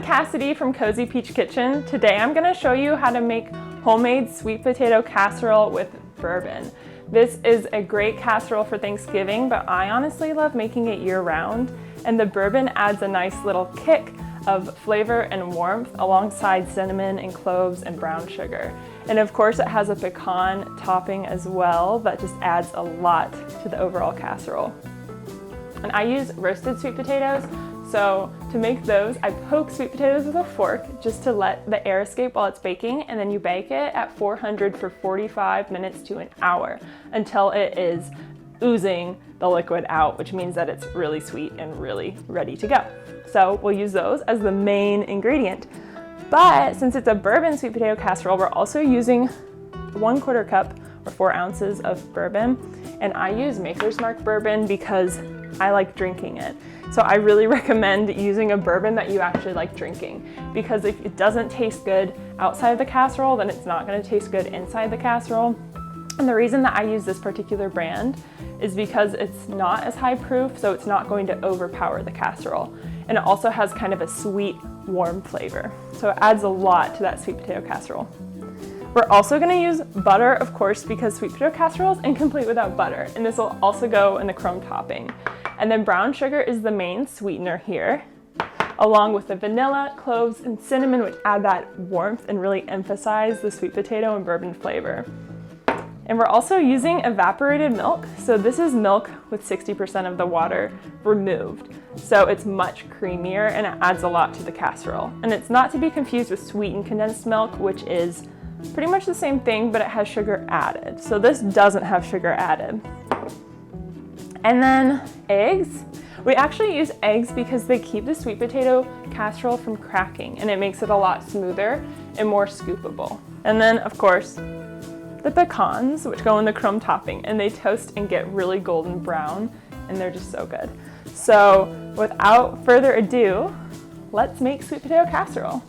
Cassidy from Cozy Peach Kitchen. Today I'm going to show you how to make homemade sweet potato casserole with bourbon. This is a great casserole for Thanksgiving, but I honestly love making it year-round, and the bourbon adds a nice little kick of flavor and warmth alongside cinnamon and cloves and brown sugar. And of course it has a pecan topping as well that just adds a lot to the overall casserole. And I use roasted sweet potatoes, so to make those, I poke sweet potatoes with a fork just to let the air escape while it's baking, and then you bake it at 400 for 45 minutes to an hour until it is oozing the liquid out, which means that it's really sweet and really ready to go. So we'll use those as the main ingredient. But since it's a bourbon sweet potato casserole, we're also using 1/4 cup or 4 ounces of bourbon. And I use Maker's Mark bourbon because I like drinking it. So I really recommend using a bourbon that you actually like drinking, because if it doesn't taste good outside the casserole, then it's not going to taste good inside the casserole. And the reason that I use this particular brand is because it's not as high proof, so it's not going to overpower the casserole. And it also has kind of a sweet, warm flavor. So it adds a lot to that sweet potato casserole. We're also going to use butter, of course, because sweet potato casserole is incomplete without butter. And this will also go in the crumb topping. And then brown sugar is the main sweetener here, along with the vanilla, cloves, and cinnamon, which add that warmth and really emphasize the sweet potato and bourbon flavor. And we're also using evaporated milk. So this is milk with 60% of the water removed. So it's much creamier and it adds a lot to the casserole. And it's not to be confused with sweetened condensed milk, which is pretty much the same thing, but it has sugar added. So this doesn't have sugar added. And then eggs. We actually use eggs because they keep the sweet potato casserole from cracking, and it makes it a lot smoother and more scoopable. And then, of course, the pecans, which go in the crumb topping, and they toast and get really golden brown, and they're just so good. So without further ado, let's make sweet potato casserole.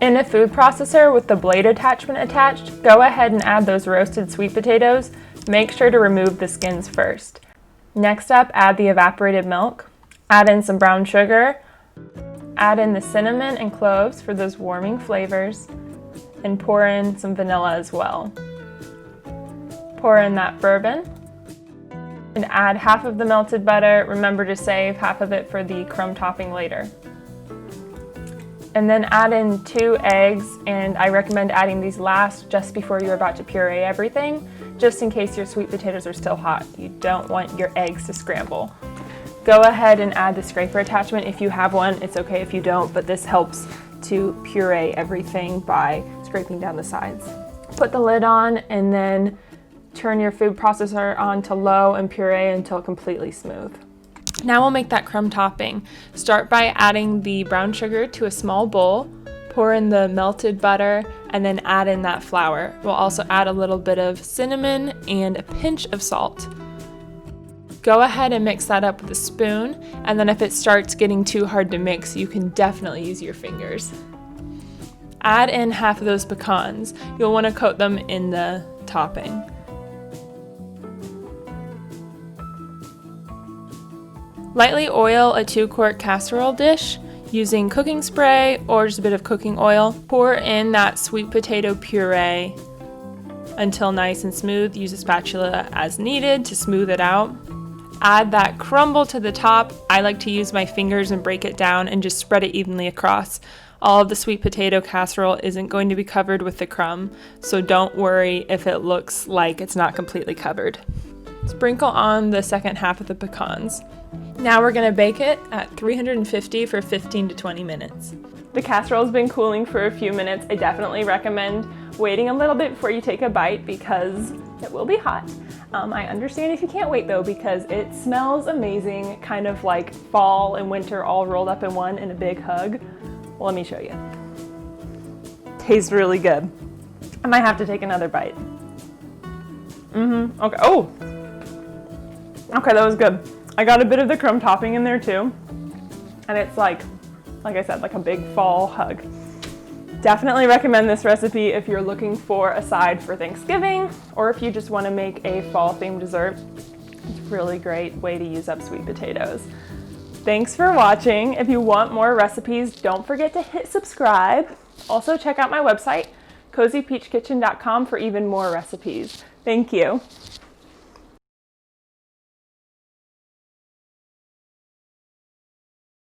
In a food processor with the blade attachment attached, go ahead and add those roasted sweet potatoes. Make sure to remove the skins first. Next up, add the evaporated milk, add in some brown sugar, add in the cinnamon and cloves for those warming flavors, and pour in some vanilla as well. Pour in that bourbon, and add half of the melted butter. Remember to save half of it for the crumb topping later. And then add in 2 eggs, and I recommend adding these last just before you're about to puree everything, just in case your sweet potatoes are still hot. You don't want your eggs to scramble. Go ahead and add the scraper attachment if you have one. It's okay if you don't, but this helps to puree everything by scraping down the sides. Put the lid on and then turn your food processor on to low and puree until completely smooth. Now we'll make that crumb topping. Start by adding the brown sugar to a small bowl, pour in the melted butter, and then add in that flour. We'll also add a little bit of cinnamon and a pinch of salt. Go ahead and mix that up with a spoon, and then if it starts getting too hard to mix, you can definitely use your fingers. Add in half of those pecans. You'll want to coat them in the topping. Lightly oil a 2-quart casserole dish using cooking spray or just a bit of cooking oil. Pour in that sweet potato puree until nice and smooth. Use a spatula as needed to smooth it out. Add that crumble to the top. I like to use my fingers and break it down and just spread it evenly across. All of the sweet potato casserole isn't going to be covered with the crumb, so don't worry if it looks like it's not completely covered. Sprinkle on the second half of the pecans. Now we're going to bake it at 350 for 15 to 20 minutes. The casserole's been cooling for a few minutes. I definitely recommend waiting a little bit before you take a bite because it will be hot. I understand if you can't wait though, because it smells amazing, kind of like fall and winter all rolled up in one in a big hug. Well, let me show you. Tastes really good. I might have to take another bite. Okay. Oh! Okay, that was good. I got a bit of the crumb topping in there too. And it's like I said, like a big fall hug. Definitely recommend this recipe if you're looking for a side for Thanksgiving, or if you just want to make a fall themed dessert. It's a really great way to use up sweet potatoes. Thanks for watching. If you want more recipes, don't forget to hit subscribe. Also check out my website, cozypeachkitchen.com, for even more recipes. Thank you.